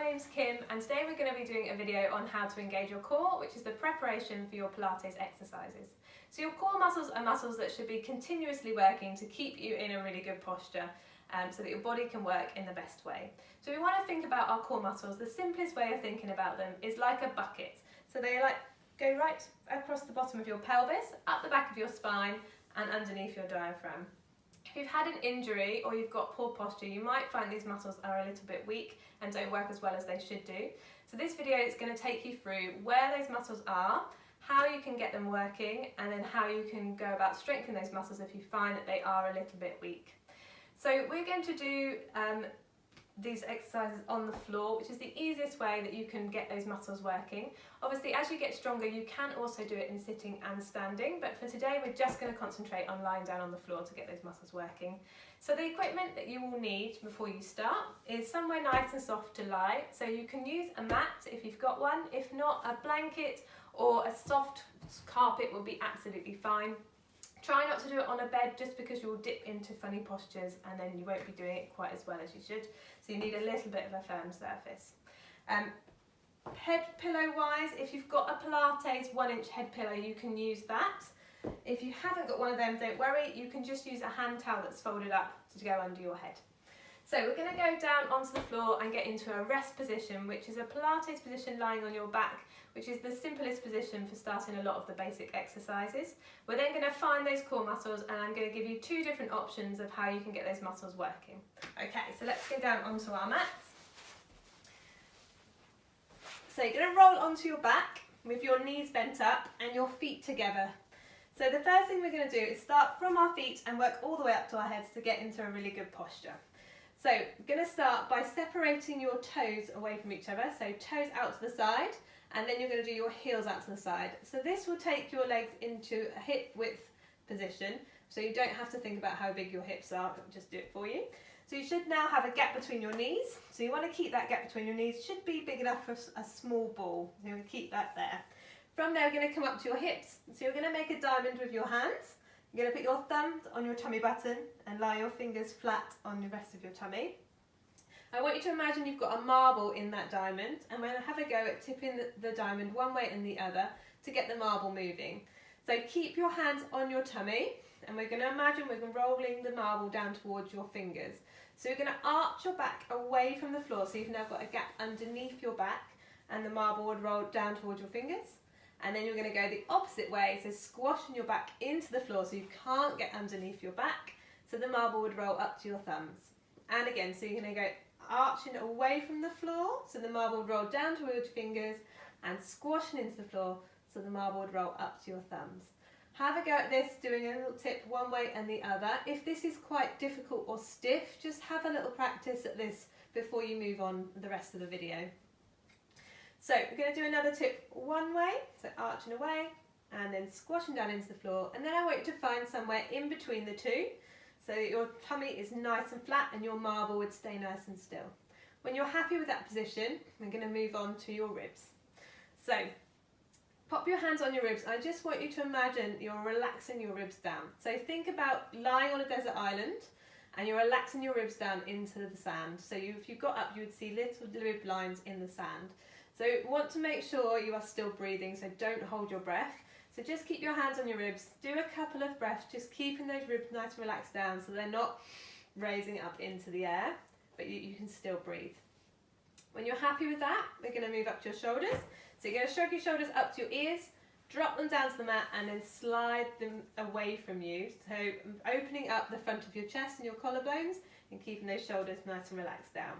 my name's Kim and today we're going to be doing a video on how to engage your core, which is the preparation for your Pilates exercises. So your core muscles are muscles that should be continuously working to keep you in a really good posture so that your body can work in the best way. So we want to think about our core muscles. The simplest way of thinking about them is like a bucket. So they go right across the bottom of your pelvis, up the back of your spine and underneath your diaphragm. If you've had an injury or you've got poor posture, you might find these muscles are a little bit weak and don't work as well as they should do. So this video is going to take you through where those muscles are, how you can get them working, and then how you can go about strengthening those muscles if you find that they are a little bit weak. So we're going to do these exercises on the floor, which is the easiest way that you can get those muscles working. Obviously, as you get stronger, you can also do it in sitting and standing, but for today we're just going to concentrate on lying down on the floor to get those muscles working. So the equipment that you will need before you start is somewhere nice and soft to lie. So you can use a mat if you've got one. If not, a blanket or a soft carpet will be absolutely fine. Try not to do it on a bed just because you'll dip into funny postures and then you won't be doing it quite as well as you should. So you need a little bit of a firm surface. Head pillow wise, if you've got a Pilates 1-inch head pillow, you can use that. If you haven't got one of them, don't worry, you can just use a hand towel that's folded up to go under your head. So we're going to go down onto the floor and get into a rest position, which is a Pilates position lying on your back, which is the simplest position for starting a lot of the basic exercises. We're then going to find those core muscles and I'm going to give you two different options of how you can get those muscles working. Okay, so let's go down onto our mats. So you're going to roll onto your back with your knees bent up and your feet together. So the first thing we're going to do is start from our feet and work all the way up to our heads to get into a really good posture. So we're going to start by separating your toes away from each other, so toes out to the side, and then you're going to do your heels out to the side. So this will take your legs into a hip width position, so you don't have to think about how big your hips are, it'll just do it for you. So you should now have a gap between your knees, so you want to keep that gap between your knees, it should be big enough for a small ball, so you're going to keep that there. From there we're going to come up to your hips, so you're going to make a diamond with your hands. You're going to put your thumbs on your tummy button and lie your fingers flat on the rest of your tummy. I want you to imagine you've got a marble in that diamond and we're going to have a go at tipping the diamond one way and the other to get the marble moving. So keep your hands on your tummy and we're going to imagine we're rolling the marble down towards your fingers. So you're going to arch your back away from the floor, so you've now got a gap underneath your back and the marble would roll down towards your fingers. And then you're going to go the opposite way, so squashing your back into the floor so you can't get underneath your back, so the marble would roll up to your thumbs. And again, so you're going to go arching away from the floor, so the marble would roll down towards your fingers, and squashing into the floor, so the marble would roll up to your thumbs. Have a go at this, doing a little tip one way and the other. If this is quite difficult or stiff, just have a little practice at this before you move on the rest of the video. So we're going to do another tip one way, so arching away and then squashing down into the floor, and then I want you to find somewhere in between the two so that your tummy is nice and flat and your marble would stay nice and still. When you're happy with that position, we're going to move on to your ribs. So pop your hands on your ribs. I just want you to imagine you're relaxing your ribs down. So think about lying on a desert island and you're relaxing your ribs down into the sand. So if you got up, you would see little rib lines in the sand. So you want to make sure you are still breathing, so don't hold your breath. So just keep your hands on your ribs, do a couple of breaths, just keeping those ribs nice and relaxed down so they're not raising up into the air, but you can still breathe. When you're happy with that, we're going to move up to your shoulders. So you're going to shrug your shoulders up to your ears, drop them down to the mat and then slide them away from you. So opening up the front of your chest and your collarbones and keeping those shoulders nice and relaxed down.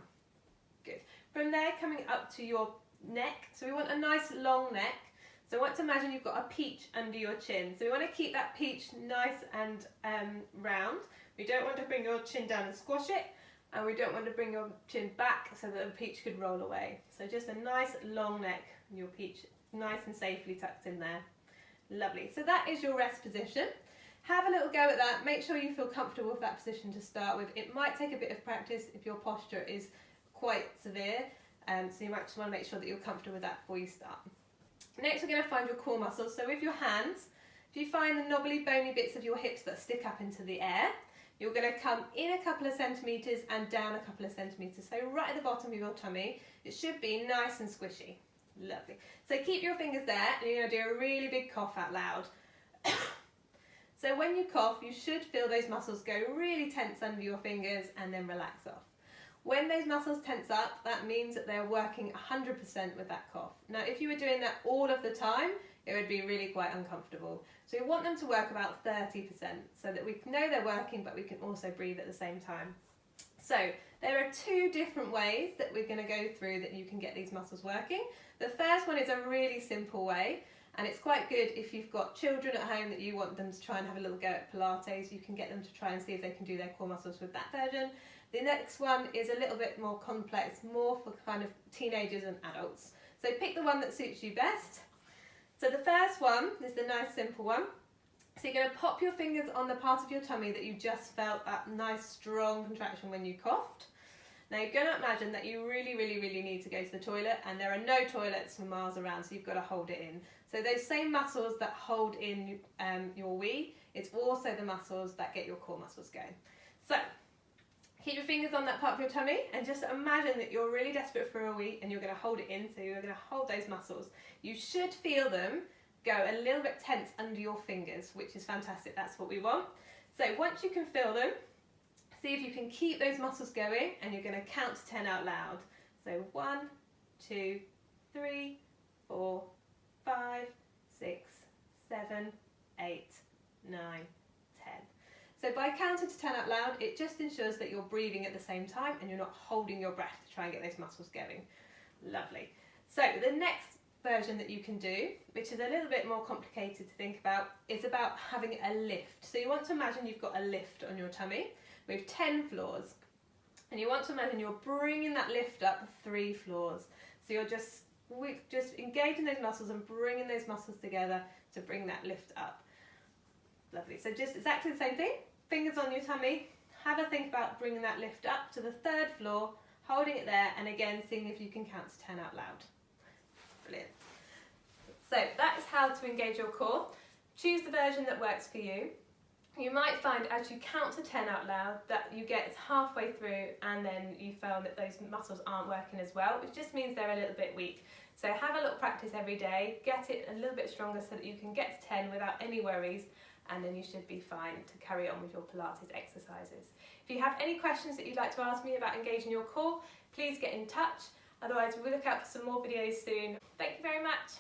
Good. From there, coming up to your neck, so we want a nice long neck. So I want to imagine you've got a peach under your chin, so we want to keep that peach nice and round. We don't want to bring your chin down and squash it, and we don't want to bring your chin back so that the peach could roll away. So just a nice long neck and your peach nice and safely tucked in there. Lovely. So that is your rest position. Have a little go at that. Make sure you feel comfortable with that position to start with. It might take a bit of practice if your posture is quite severe. So you might just want to make sure that you're comfortable with that before you start. Next we're going to find your core muscles. So with your hands, if you find the knobbly bony bits of your hips that stick up into the air, you're going to come in a couple of centimetres and down a couple of centimetres. So right at the bottom of your tummy, it should be nice and squishy. Lovely. So keep your fingers there and you're going to do a really big cough out loud. So when you cough, you should feel those muscles go really tense under your fingers and then relax off. When those muscles tense up, that means that they're working 100% with that cough. Now, if you were doing that all of the time, it would be really quite uncomfortable. So we want them to work about 30% so that we know they're working, but we can also breathe at the same time. So there are two different ways that we're going to go through that you can get these muscles working. The first one is a really simple way, and it's quite good if you've got children at home that you want them to try and have a little go at Pilates. You can get them to try and see if they can do their core muscles with that version. The next one is a little bit more complex, more for kind of teenagers and adults. So pick the one that suits you best. So the first one is the nice simple one. So you're going to pop your fingers on the part of your tummy that you just felt that nice strong contraction when you coughed. Now you're going to imagine that you really need to go to the toilet, and there are no toilets for miles around, so you've got to hold it in. So those same muscles that hold in your wee, it's also the muscles that get your core muscles going. So keep your fingers on that part of your tummy and just imagine that you're really desperate for a wee and you're going to hold it in, so you're going to hold those muscles. You should feel them go a little bit tense under your fingers, which is fantastic. That's what we want. So once you can feel them, see if you can keep those muscles going, and you're going to count to 10 out loud. So 1, 2, 3, 4, 5, 6, 7, 8, 9, 10. So by counting to 10 out loud, it just ensures that you're breathing at the same time and you're not holding your breath to try and get those muscles going. Lovely. So the next version that you can do, which is a little bit more complicated to think about, is about having a lift. So you want to imagine you've got a lift on your tummy with 10 floors, and you want to imagine you're bringing that lift up 3 floors. So you're just engaging those muscles and bringing those muscles together to bring that lift up. Lovely. So just exactly the same thing, fingers on your tummy, have a think about bringing that lift up to the 3rd floor, holding it there, and again seeing if you can count to 10 out loud. Brilliant. So that is how to engage your core. Choose the version that works for you. You might find as you count to 10 out loud that you get halfway through and then you found that those muscles aren't working as well, which just means they're a little bit weak. So have a little practice every day, get it a little bit stronger so that you can get to 10 without any worries, and then you should be fine to carry on with your Pilates exercises. If you have any questions that you'd like to ask me about engaging your core, please get in touch. Otherwise, we'll look out for some more videos soon. Thank you very much.